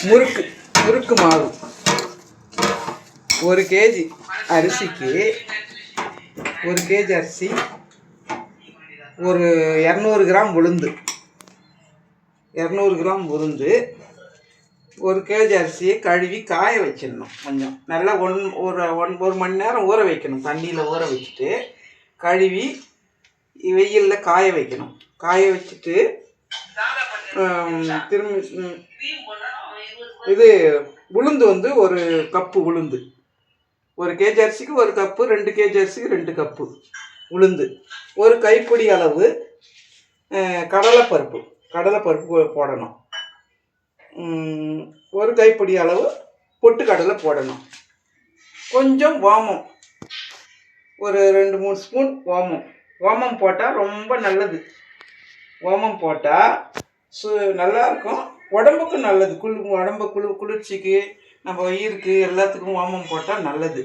முறுக்கு முறுக்கு மாவு 1 கேஜி அரிசிக்கு 1 கேஜி அரிசி ஒரு 200 கிராம் உளுந்து 200 கிராம் உளுந்து 1 கேஜி அரிசியை கழுவி காய வச்சிடணும். கொஞ்சம் நல்லா ஒரு மணி நேரம் ஊற வைக்கணும். தண்ணியில் ஊற வச்சுட்டு கழுவி வெயிலில் காய வைக்கணும். காய வச்சுட்டு திரும்பி இது உளுந்து வந்து 1 கப்பு உளுந்து 1 கேஜி அரிசிக்கு 1 கப்பு 2 கேஜி அரிசிக்கு 2 கப்பு உளுந்து 1 கைப்பிடி அளவு கடலைப்பருப்பு போடணும். 1 கைப்பிடி அளவு பொட்டுக்கடலை போடணும். கொஞ்சம் ஓமம் ஒரு 2-3 ஸ்பூன் ஓமம் போட்டால் ரொம்ப நல்லது. ஓமம் போட்டால் நல்லாயிருக்கும், உடம்புக்கு நல்லது. உடம்பு குளிர்ச்சிக்கு நம்ம வயிறுக்கு எல்லாத்துக்கும் ஓமம் போட்டால் நல்லது.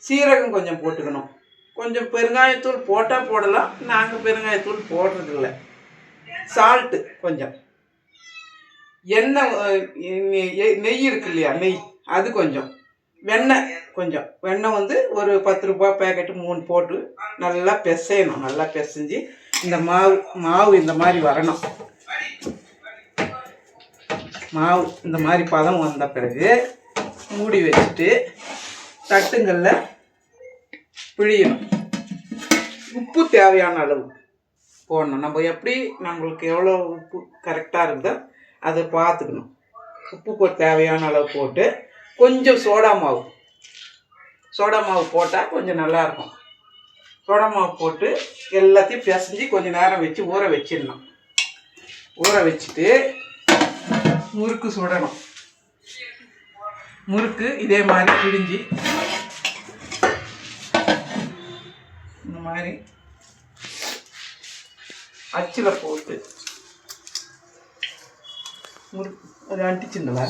சீரகம் கொஞ்சம் போட்டுக்கணும். கொஞ்சம் பெருங்காயத்தூள் போட்டால் போடலாம். நாங்கள் பெருங்காயத்தூள் போடுறதில்ல. சால்ட்டு கொஞ்சம், எண்ணெய் நெய் இருக்கு இல்லையா, நெய் அது கொஞ்சம், வெண்ணெய் வந்து ஒரு 10 ரூபாய் பேக்கெட்டு 3 போட்டு நல்லா பிசையணும். நல்லா பிசைஞ்சு இந்த மாவு இந்த மாதிரி வரணும். மாவு இந்த மாதிரி பதம் வந்த பிறகு மூடி வச்சுட்டு தட்டுங்களில் பிழியணும். உப்பு தேவையான அளவு போடணும். நம்ம எப்படி நம்மளுக்கு எவ்வளோ உப்பு கரெக்டாக இருக்குதோ அதை பார்த்துக்கணும். உப்பு தேவையான அளவு போட்டு கொஞ்சம் சோடா மாவு போட்டால் கொஞ்சம் நல்லாயிருக்கும். சோடா மாவு போட்டு எல்லாத்தையும் பிசைஞ்சு கொஞ்சம் நேரம் வச்சு ஊற வச்சிடணும். ஊற வச்சுட்டு முறுக்கு சுடணும். முறுக்கு இதே மாதிரி பிழிஞ்சு இந்த மாதிரி அச்சில் போட்டு முறுக்கு அது அண்டிச்சுங்களா.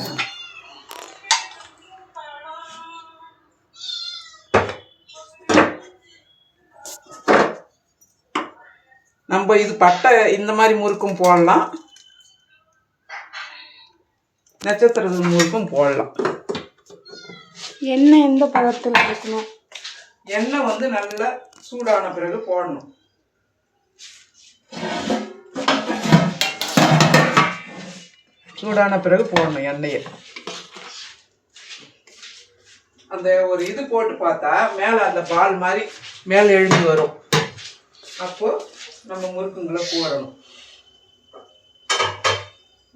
நம்ம இது பட்டை இந்த மாதிரி முறுக்கும் போடலாம், நட்சத்திர முறுக்கும் போடலாம். எண்ணெய் எந்த பதத்தில் இருக்கணும்? எண்ணெய் வந்து நல்லா சூடான பிறகு போடணும். சூடான பிறகு போடணும் எண்ணெயை. அந்த ஒரு இது போட்டு பார்த்தா மேலே அந்த பால் மாதிரி மேலே எழுந்து வரும். அப்போ நம்ம முறுக்குங்களை போடணும்.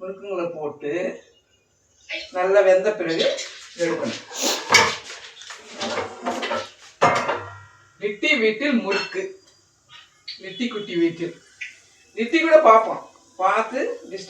முறுக்குங்களை போட்டு நல்லா வெந்த பிறகு எடுக்கணும். லிட்டி வீட்டில் முறுக்கு, லிட்டி குட்டி வீட்டில் லிட்டி கூட பார்ப்போம். பார்த்து